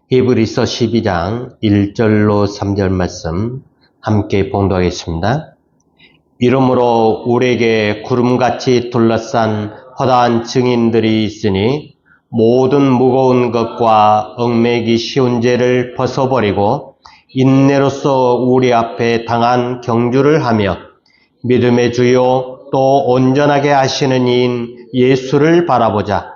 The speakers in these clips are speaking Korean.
히브리서 12장 1절로 3절 말씀 함께 봉독하겠습니다. 이러므로 우리에게 구름같이 둘러싼 허다한 증인들이 있으니 모든 무거운 것과 얽매기 쉬운 죄를 벗어버리고 인내로서 우리 앞에 당한 경주를 하며 믿음의 주요 또 온전하게 하시는 이인 예수를 바라보자.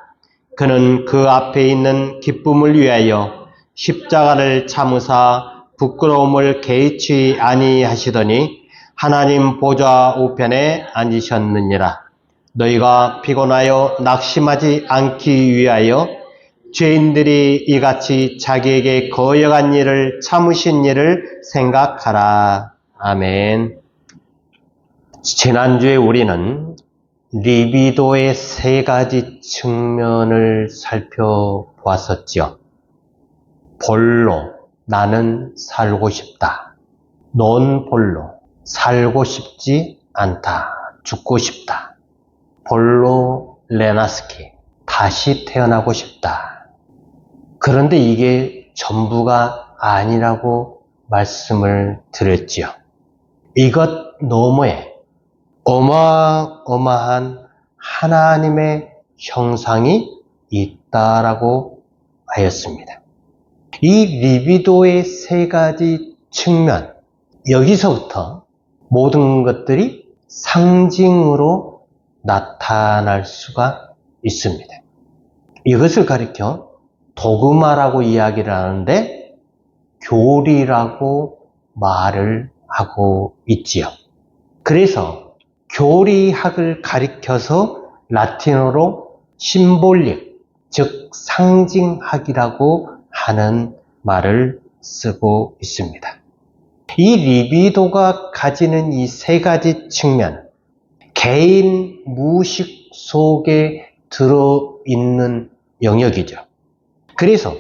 그는 그 앞에 있는 기쁨을 위하여 십자가를 참으사 부끄러움을 개의치 아니하시더니 하나님 보좌 우편에 앉으셨느니라. 너희가 피곤하여 낙심하지 않기 위하여 죄인들이 이같이 자기에게 거역한 일을 참으신 일을 생각하라. 아멘. 지난주에 우리는 리비도의 세 가지 측면을 살펴보았었죠. 본로, 나는 살고 싶다. 논본로, 살고 싶지 않다. 죽고 싶다. 본로 레나스키, 다시 태어나고 싶다. 그런데 이게 전부가 아니라고 말씀을 드렸지요. 이것 너머에 어마어마한 하나님의 형상이 있다라고 하였습니다. 이 리비도의 세 가지 측면, 여기서부터 모든 것들이 상징으로 나타날 수가 있습니다. 이것을 가리켜 도그마라고 이야기를 하는데 교리라고 말을 하고 있지요. 그래서 교리학을 가리켜서 라틴어로 심볼릭, 즉 상징학이라고 하는 말을 쓰고 있습니다. 이 리비도가 가지는 이 세 가지 측면, 개인 무의식 속에 들어있는 영역이죠. 그래서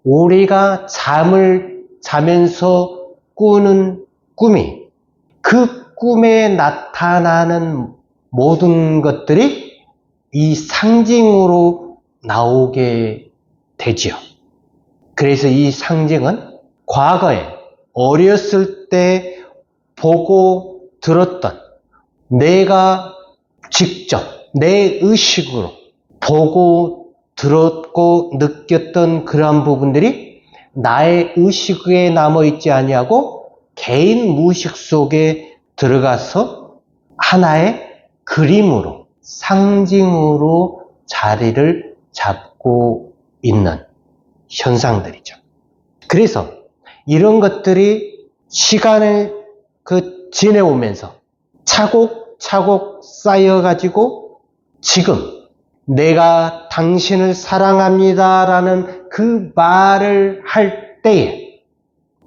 우리가 잠을 자면서 꾸는 꿈이 그 꿈에 나타나는 모든 것들이 이 상징으로 나오게 되지요. 그래서 이 상징은 과거에 어렸을 때 보고 들었던, 내가 직접 내 의식으로 보고 들었고 느꼈던 그러한 부분들이 나의 의식에 남아있지 아니하고 개인 무의식 속에 들어가서 하나의 그림으로, 상징으로 자리를 잡고 있는 현상들이죠. 그래서 이런 것들이 시간을 지내오면서 차곡차곡 쌓여가지고 지금 내가 당신을 사랑합니다라는 그 말을 할 때에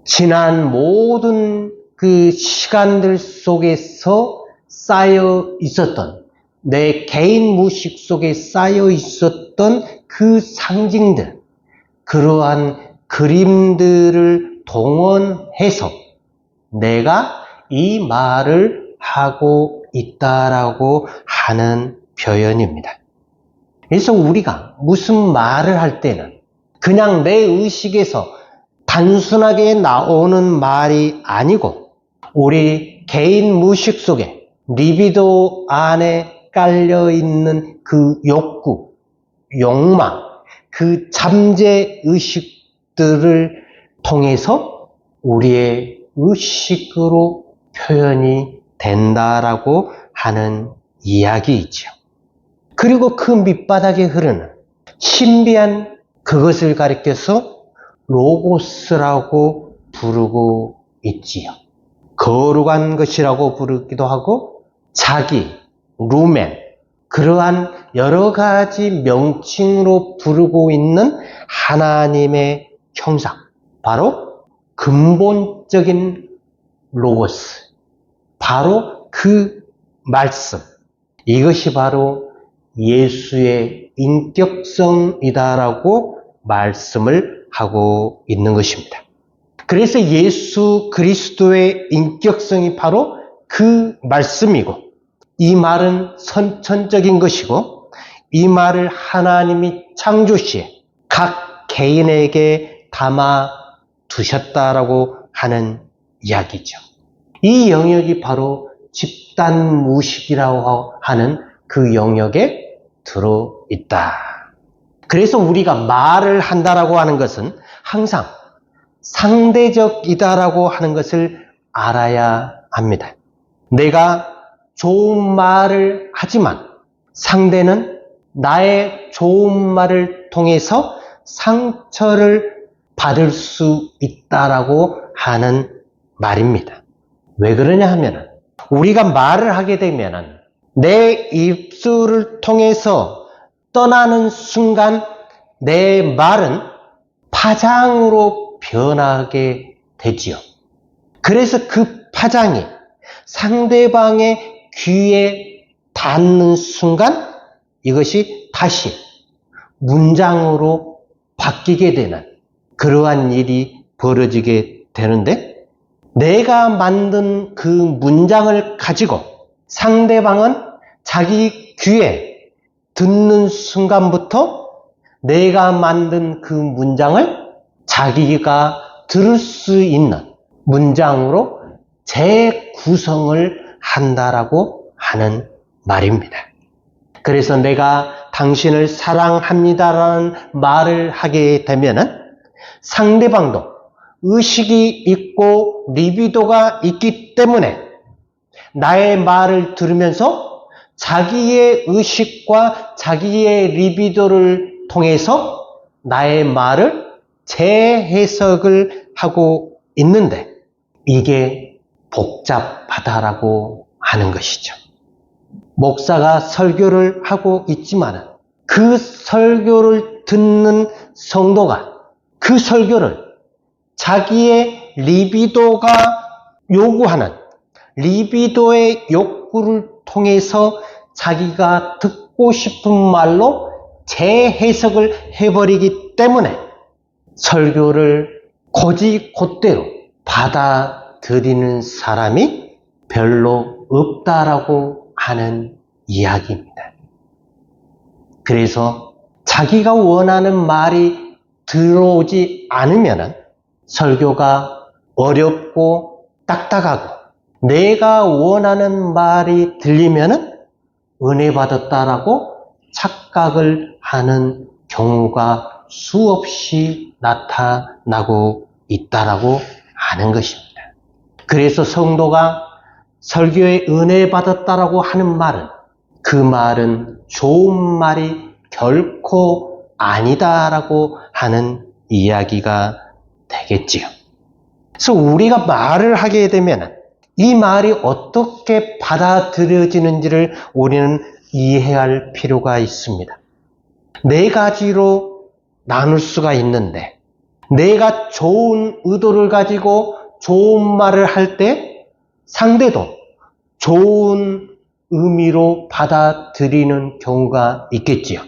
지난 모든 그 시간들 속에서 쌓여 있었던, 내 개인 무의식 속에 쌓여 있었던 그 상징들, 그러한 그림들을 동원해서 내가 이 말을 하고 있다라고 하는 표현입니다. 그래서 우리가 무슨 말을 할 때는 그냥 내 의식에서 단순하게 나오는 말이 아니고 우리 개인 무의식 속에 리비도 안에 깔려있는 그 욕구, 욕망, 그 잠재 의식들을 통해서 우리의 의식으로 표현이 된다라고 하는 이야기이죠. 그리고 그 밑바닥에 흐르는 신비한 그것을 가리켜서 로고스라고 부르고 있지요. 거룩한 것이라고 부르기도 하고 자기, 루멘, 그러한 여러 가지 명칭으로 부르고 있는 하나님의 형상, 바로 근본적인 로고스, 바로 그 말씀, 이것이 바로 예수의 인격성이다라고 말씀을 하고 있는 것입니다. 그래서 예수 그리스도의 인격성이 바로 그 말씀이고, 이 말은 선천적인 것이고, 이 말을 하나님이 창조 시에 각 개인에게 담아 두셨다라고 하는 이야기죠. 이 영역이 바로 집단 무식이라고 하는 그 영역에 들어있다. 그래서 우리가 말을 한다라고 하는 것은 항상 상대적이다라고 하는 것을 알아야 합니다. 내가 좋은 말을 하지만 상대는 나의 좋은 말을 통해서 상처를 받을 수 있다라고 하는 말입니다. 왜 그러냐 하면 우리가 말을 하게 되면 내 입술을 통해서 떠나는 순간 내 말은 파장으로 변하게 되지요. 그래서 그 파장이 상대방의 귀에 닿는 순간 이것이 다시 문장으로 바뀌게 되는 그러한 일이 벌어지게 되는데, 내가 만든 그 문장을 가지고 상대방은 자기 귀에 듣는 순간부터 내가 만든 그 문장을 자기가 들을 수 있는 문장으로 재구성을 한다라고 하는 말입니다. 그래서 내가 당신을 사랑합니다라는 말을 하게 되면은 상대방도 의식이 있고 리비도가 있기 때문에 나의 말을 들으면서 자기의 의식과 자기의 리비도를 통해서 나의 말을 재해석을 하고 있는데, 이게 복잡하다라고 하는 것이죠. 목사가 설교를 하고 있지만 그 설교를 듣는 성도가 그 설교를 자기의 리비도가 요구하는 리비도의 욕구를 통해서 자기가 듣고 싶은 말로 재해석을 해버리기 때문에 설교를 곧이곧대로 받아들이는 사람이 별로 없다라고 하는 이야기입니다. 그래서 자기가 원하는 말이 들어오지 않으면 설교가 어렵고 딱딱하고, 내가 원하는 말이 들리면 은혜 받았다라고 착각을 하는 경우가 수없이 나타나고 있다라고 하는 것입니다. 그래서 성도가 설교에 은혜 받았다라고 하는 말은 그 말은 좋은 말이 결코 아니다라고 하는 이야기가 되겠지요. 그래서 우리가 말을 하게 되면 이 말이 어떻게 받아들여지는지를 우리는 이해할 필요가 있습니다. 네 가지로 나눌 수가 있는데, 내가 좋은 의도를 가지고 좋은 말을 할 때 상대도 좋은 의미로 받아들이는 경우가 있겠지요.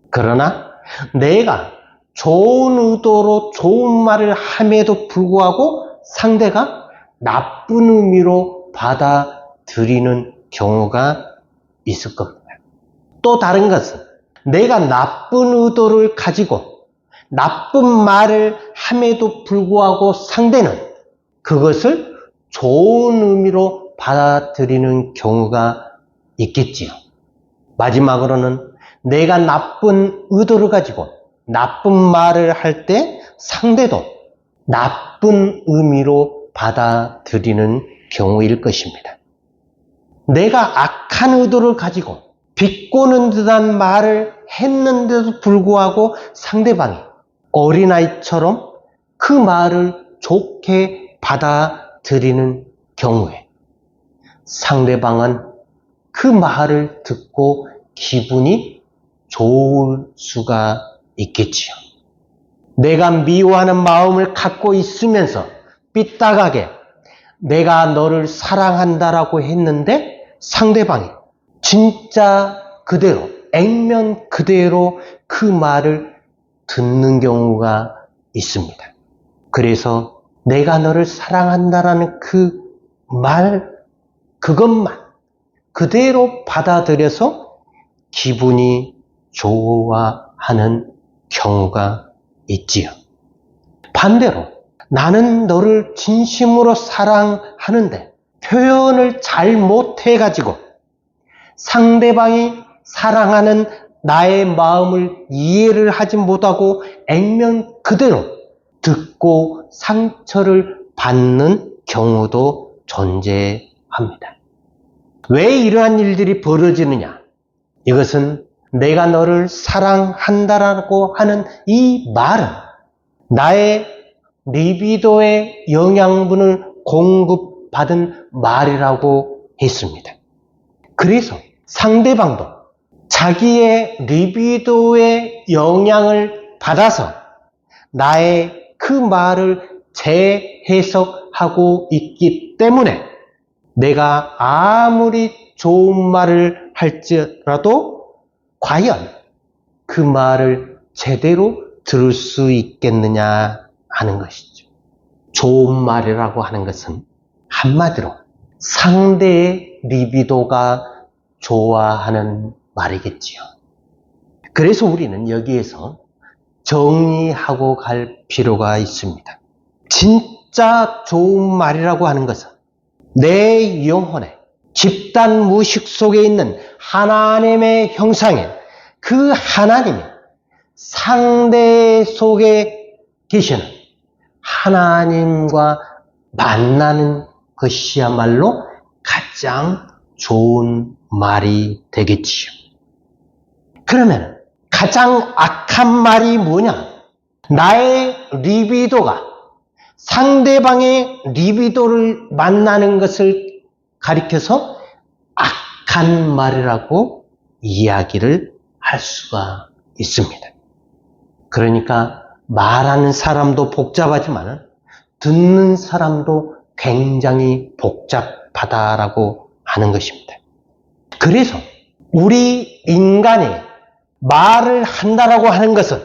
그러나 내가 좋은 의도로 좋은 말을 함에도 불구하고 상대가 나쁜 의미로 받아들이는 경우가 있을 겁니다. 또 다른 것은 내가 나쁜 의도를 가지고 나쁜 말을 함에도 불구하고 상대는 그것을 좋은 의미로 받아들이는 경우가 있겠지요. 마지막으로는 내가 나쁜 의도를 가지고 나쁜 말을 할 때 상대도 나쁜 의미로 받아들이는 경우일 것입니다. 내가 악한 의도를 가지고 비꼬는 듯한 말을 했는데도 불구하고 상대방이 어린아이처럼 그 말을 좋게 받아들이는 경우에 상대방은 그 말을 듣고 기분이 좋을 수가 있겠지요. 내가 미워하는 마음을 갖고 있으면서 삐딱하게 내가 너를 사랑한다라고 했는데 상대방이 진짜 그대로 액면 그대로 그 말을 듣는 경우가 있습니다. 그래서 내가 너를 사랑한다라는 그 말, 그것만 그대로 받아들여서 기분이 좋아하는 경우가 있지요. 반대로 나는 너를 진심으로 사랑하는데 표현을 잘 못해가지고 상대방이 사랑하는 나의 마음을 이해를 하지 못하고 액면 그대로 듣고 상처를 받는 경우도 존재합니다. 왜 이러한 일들이 벌어지느냐? 이것은 내가 너를 사랑한다라고 하는 이 말은 나의 리비도의 영양분을 공급받은 말이라고 했습니다. 그래서 상대방도 자기의 리비도의 영향을 받아서 나의 그 말을 재해석하고 있기 때문에 내가 아무리 좋은 말을 할지라도 과연 그 말을 제대로 들을 수 있겠느냐 하는 것이죠. 좋은 말이라고 하는 것은 한마디로 상대의 리비도가 좋아하는 말이겠지요. 그래서 우리는 여기에서 정리하고 갈 필요가 있습니다. 진짜 좋은 말이라고 하는 것은 내 영혼에 집단 무의식 속에 있는 하나님의 형상인 그 하나님이 상대 속에 계시는 하나님과 만나는 것이야말로 가장 좋은 말이 되겠지요. 그러면 가장 악한 말이 뭐냐? 나의 리비도가 상대방의 리비도를 만나는 것을 가리켜서 악한 말이라고 이야기를 할 수가 있습니다. 그러니까 말하는 사람도 복잡하지만 듣는 사람도 굉장히 복잡하다라고 하는 것입니다. 그래서 우리 인간이 말을 한다라고 하는 것은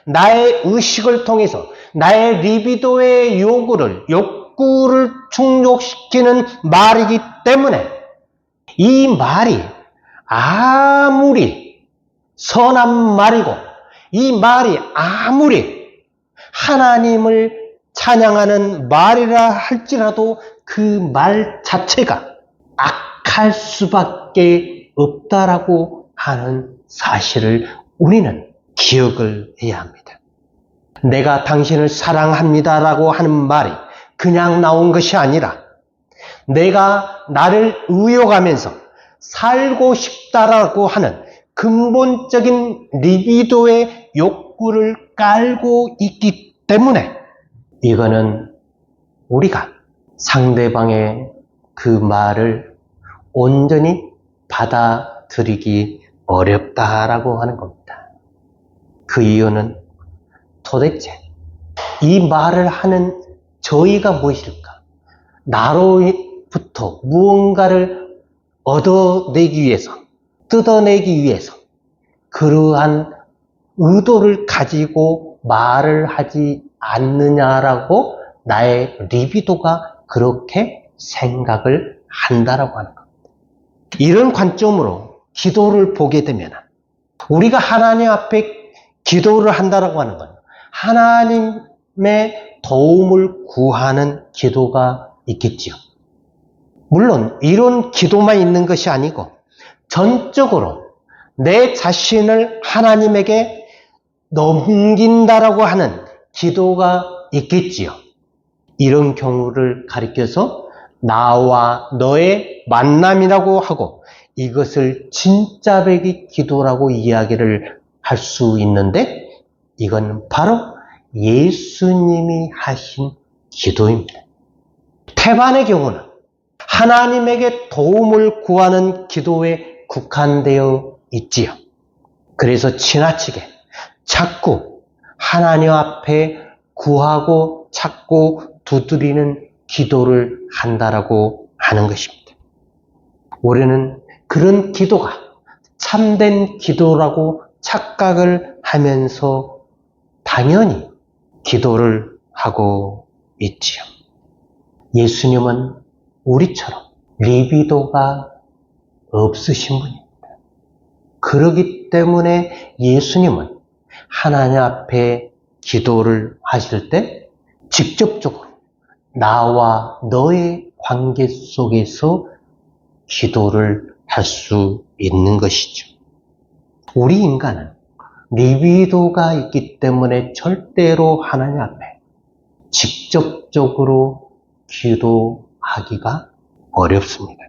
나의 의식을 통해서 나의 리비도의 욕구를 충족시키는 말이기 때문에 이 말이 아무리 선한 말이고 이 말이 아무리 하나님을 찬양하는 말이라 할지라도 그 말 자체가 악할 수밖에 없다라고 하는 사실을 우리는 기억을 해야 합니다. 내가 당신을 사랑합니다라고 하는 말이 그냥 나온 것이 아니라 내가 나를 의욕하면서 살고 싶다라고 하는 근본적인 리비도의 욕구를 깔고 있기 때문에 이거는 우리가 상대방의 그 말을 온전히 받아들이기 어렵다라고 하는 겁니다. 그 이유는 도대체 이 말을 하는 저희가 무엇일까? 나로부터 무언가를 얻어내기 위해서, 뜯어내기 위해서 그러한 의도를 가지고 말을 하지 않느냐라고 나의 리비도가 그렇게 생각을 한다라고 하는 겁니다. 이런 관점으로 기도를 보게 되면 우리가 하나님 앞에 기도를 한다라고 하는 건 하나님의 도움을 구하는 기도가 있겠지요. 물론 이런 기도만 있는 것이 아니고 전적으로 내 자신을 하나님에게 넘긴다라고 하는 기도가 있겠지요. 이런 경우를 가리켜서 나와 너의 만남이라고 하고 이것을 진짜배기 기도라고 이야기를 할 수 있는데 이건 바로 예수님이 하신 기도입니다. 태반의 경우는 하나님에게 도움을 구하는 기도에 국한되어 있지요. 그래서 지나치게 자꾸 하나님 앞에 구하고 찾고 두드리는 기도를 한다라고 하는 것입니다. 우리는 그런 기도가 참된 기도라고 착각을 하면서 당연히 기도를 하고 있지요. 예수님은 우리처럼 리비도가 없으신 분입니다. 그렇기 때문에 예수님은 하나님 앞에 기도를 하실 때 직접적으로 나와 너의 관계 속에서 기도를 할 수 있는 것이죠. 우리 인간은 리비도가 있기 때문에 절대로 하나님 앞에 직접적으로 기도하기가 어렵습니다.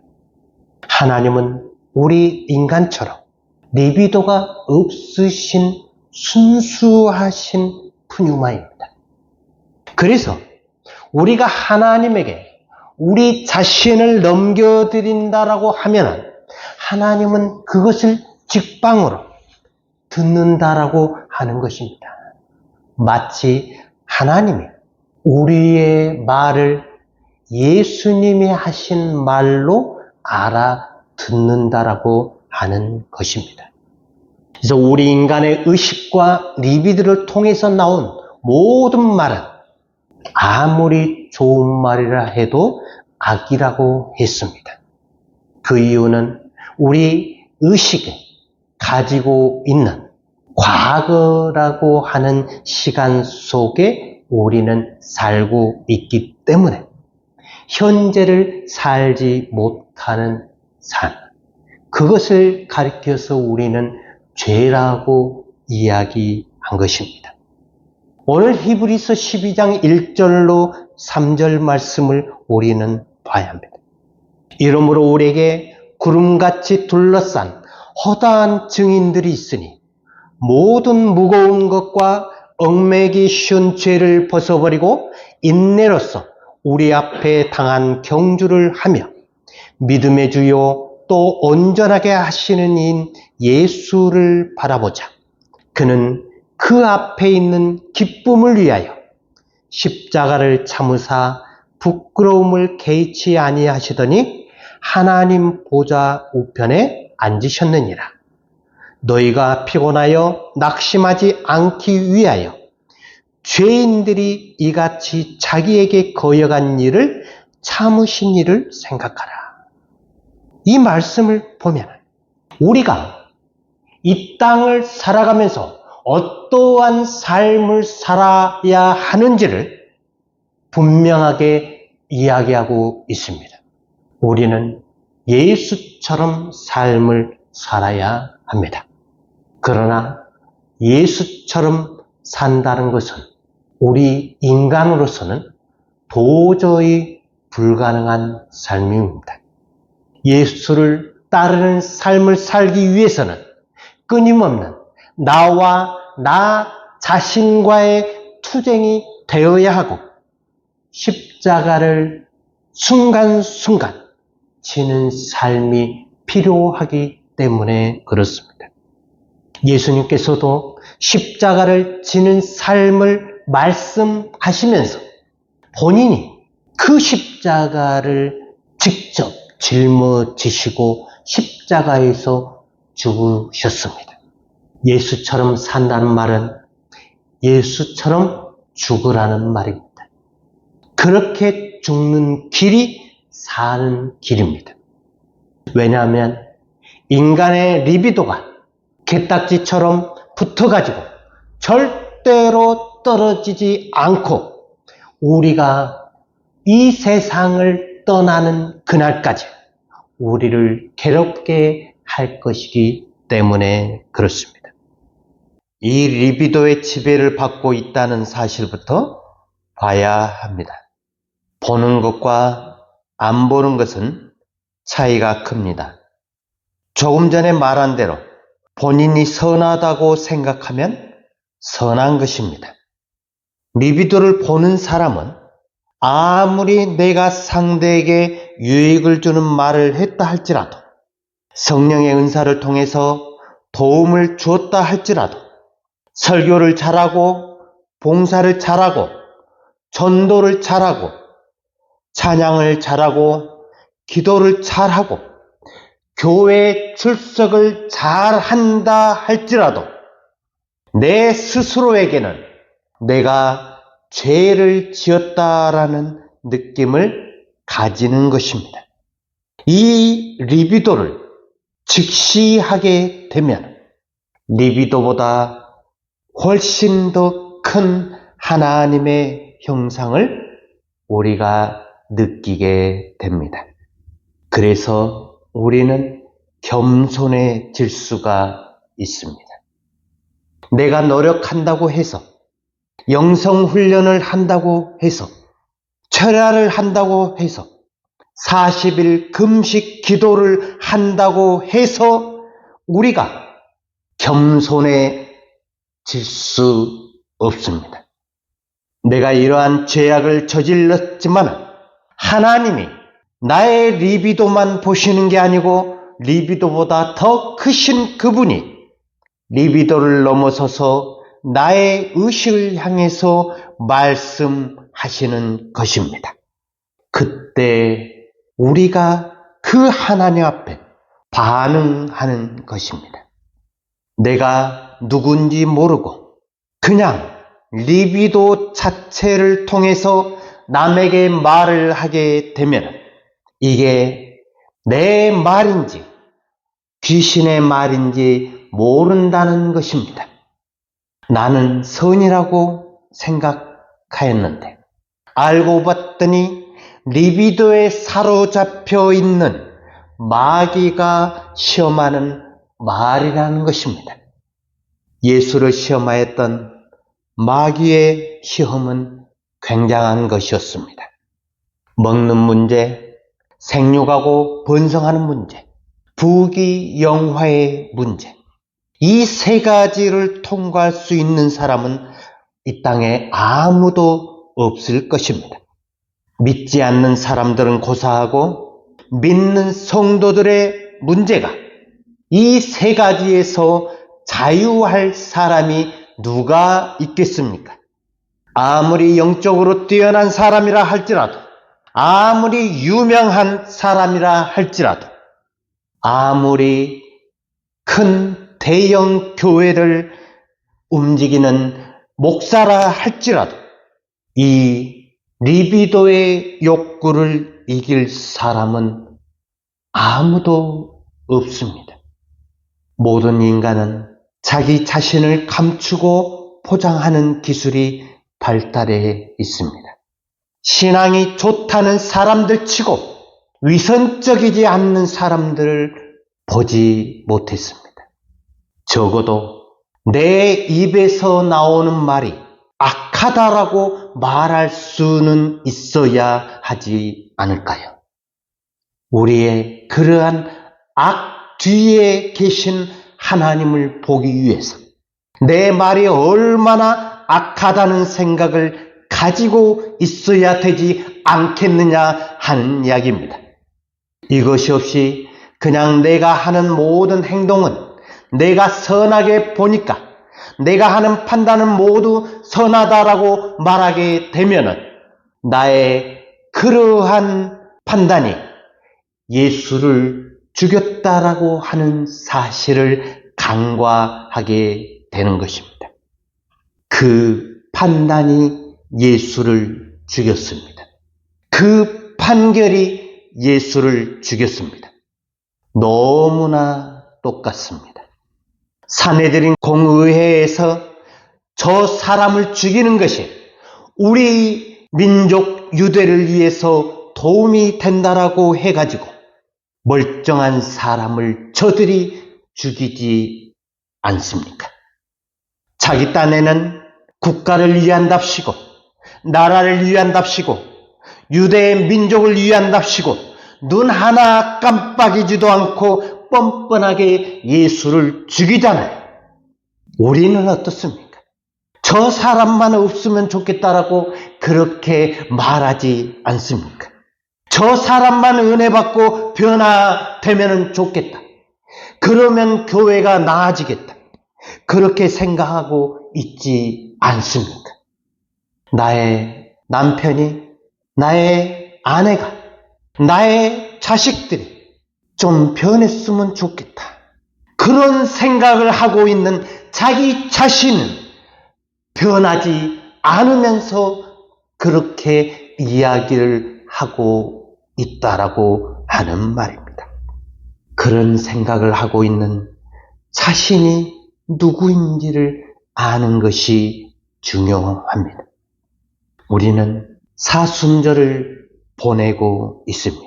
하나님은 우리 인간처럼 리비도가 없으신 순수하신 분유마입니다. 그래서 우리가 하나님에게 우리 자신을 넘겨드린다라고 하면 하나님은 그것을 직방으로 듣는다라고 하는 것입니다. 마치 하나님이 우리의 말을 예수님이 하신 말로 알아듣는다라고 하는 것입니다. 그래서 우리 인간의 의식과 리비드를 통해서 나온 모든 말은 아무리 좋은 말이라 해도 악이라고 했습니다. 그 이유는 우리 의식에 가지고 있는 과거라고 하는 시간 속에 우리는 살고 있기 때문에 현재를 살지 못하는 삶, 그것을 가리켜서 우리는 죄라고 이야기한 것입니다. 오늘 히브리서 12장 1절로 3절 말씀을 우리는 봐야 합니다. 이러므로 우리에게 구름같이 둘러싼 허다한 증인들이 있으니 모든 무거운 것과 얽매기 쉬운 죄를 벗어버리고 인내로서 우리 앞에 당한 경주를 하며 믿음의 주요 또 온전하게 하시는 이인 예수를 바라보자. 그는 그 앞에 있는 기쁨을 위하여 십자가를 참으사 부끄러움을 개의치 아니하시더니 하나님 보좌 우편에 앉으셨느니라. 너희가 피곤하여 낙심하지 않기 위하여 죄인들이 이같이 자기에게 거여간 일을 참으신 일을 생각하라. 이 말씀을 보면 우리가 이 땅을 살아가면서 어떠한 삶을 살아야 하는지를 분명하게 이야기하고 있습니다. 우리는 예수처럼 삶을 살아야 합니다. 그러나 예수처럼 산다는 것은 우리 인간으로서는 도저히 불가능한 삶입니다. 예수를 따르는 삶을 살기 위해서는 끊임없는 나와 나 자신과의 투쟁이 되어야 하고 십자가를 순간순간 지는 삶이 필요하기 때문에 그렇습니다. 예수님께서도 십자가를 지는 삶을 말씀하시면서 본인이 그 십자가를 직접 짊어지시고 십자가에서 죽으셨습니다. 예수처럼 산다는 말은 예수처럼 죽으라는 말입니다. 그렇게 죽는 길이 사는 길입니다. 왜냐하면 인간의 리비도가 게딱지처럼 붙어가지고 절대로 떨어지지 않고 우리가 이 세상을 떠나는 그날까지 우리를 괴롭게 할 것이기 때문에 그렇습니다. 이 리비도의 지배를 받고 있다는 사실부터 봐야 합니다. 보는 것과 안 보는 것은 차이가 큽니다. 조금 전에 말한 대로 본인이 선하다고 생각하면 선한 것입니다. 리비도를 보는 사람은 아무리 내가 상대에게 유익을 주는 말을 했다 할지라도 성령의 은사를 통해서 도움을 주었다 할지라도 설교를 잘하고 봉사를 잘하고 전도를 잘하고 찬양을 잘하고 기도를 잘하고 교회 출석을 잘한다 할지라도 내 스스로에게는 내가 죄를 지었다라는 느낌을 가지는 것입니다. 이 리비도를 직시하게 되면 리비도보다 훨씬 더 큰 하나님의 형상을 우리가 느끼게 됩니다. 그래서 우리는 겸손해질 수가 있습니다. 내가 노력한다고 해서, 영성훈련을 한다고 해서, 철야를 한다고 해서, 40일 금식 기도를 한다고 해서 우리가 겸손해질 수 없습니다. 내가 이러한 죄악을 저질렀지만 하나님이 나의 리비도만 보시는 게 아니고 리비도보다 더 크신 그분이 리비도를 넘어서서 나의 의식을 향해서 말씀하시는 것입니다. 그때 우리가 그 하나님 앞에 반응하는 것입니다. 내가 누군지 모르고 그냥 리비도 자체를 통해서 남에게 말을 하게 되면 이게 내 말인지 귀신의 말인지 모른다는 것입니다. 나는 선이라고 생각하였는데 알고 봤더니 리비도에 사로잡혀 있는 마귀가 시험하는 말이라는 것입니다. 예수를 시험하였던 마귀의 시험은 굉장한 것이었습니다. 먹는 문제, 생육하고 번성하는 문제, 부귀영화의 문제, 이 세 가지를 통과할 수 있는 사람은 이 땅에 아무도 없을 것입니다. 믿지 않는 사람들은 고사하고 믿는 성도들의 문제가 이 세 가지에서 자유할 사람이 누가 있겠습니까? 아무리 영적으로 뛰어난 사람이라 할지라도, 아무리 유명한 사람이라 할지라도, 아무리 큰 대형 교회를 움직이는 목사라 할지라도 이 리비도의 욕구를 이길 사람은 아무도 없습니다. 모든 인간은 자기 자신을 감추고 포장하는 기술이 발달해 있습니다. 신앙이 좋다는 사람들 치고 위선적이지 않는 사람들을 보지 못했습니다. 적어도 내 입에서 나오는 말이 악하다라고 말할 수는 있어야 하지 않을까요? 우리의 그러한 악 뒤에 계신 하나님을 보기 위해서 내 말이 얼마나 악하다는 생각을 가지고 있어야 되지 않겠느냐 하는 이야기입니다. 이것이 없이 그냥 내가 하는 모든 행동은 내가 선하게 보니까 내가 하는 판단은 모두 선하다라고 말하게 되면은 나의 그러한 판단이 예수를 죽였다라고 하는 사실을 간과하게 되는 것입니다. 그 판단이 예수를 죽였습니다. 그 판결이 예수를 죽였습니다. 너무나 똑같습니다. 산헤드린 공의회에서 저 사람을 죽이는 것이 우리 민족 유대를 위해서 도움이 된다라고 해가지고 멀쩡한 사람을 저들이 죽이지 않습니까? 자기 딴에는 국가를 위한답시고 나라를 위한답시고 유대의 민족을 위한답시고 눈 하나 깜빡이지도 않고 뻔뻔하게 예수를 죽이잖아요. 우리는 어떻습니까? 저 사람만 없으면 좋겠다라고 그렇게 말하지 않습니까? 저 사람만 은혜 받고 변화되면 좋겠다. 그러면 교회가 나아지겠다. 그렇게 생각하고 있지 않습니까? 나의 남편이, 나의 아내가, 나의 자식들이 좀 변했으면 좋겠다. 그런 생각을 하고 있는 자기 자신은 변하지 않으면서 그렇게 이야기를 하고 있다라고 하는 말입니다. 그런 생각을 하고 있는 자신이 누구인지를 아는 것이 중요합니다. 우리는 사순절을 보내고 있습니다.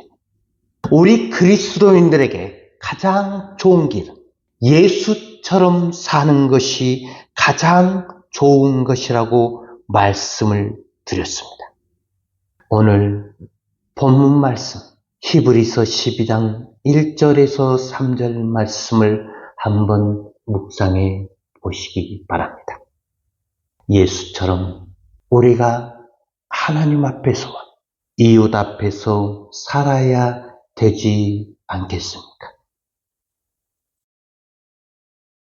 우리 그리스도인들에게 가장 좋은 길은 예수처럼 사는 것이 가장 좋은 것이라고 말씀을 드렸습니다. 오늘 본문 말씀 히브리서 12장 1절에서 3절 말씀을 한번 묵상해 보시기 바랍니다. 예수처럼 우리가 하나님 앞에서와 이웃 앞에서 살아야 되지 않겠습니까?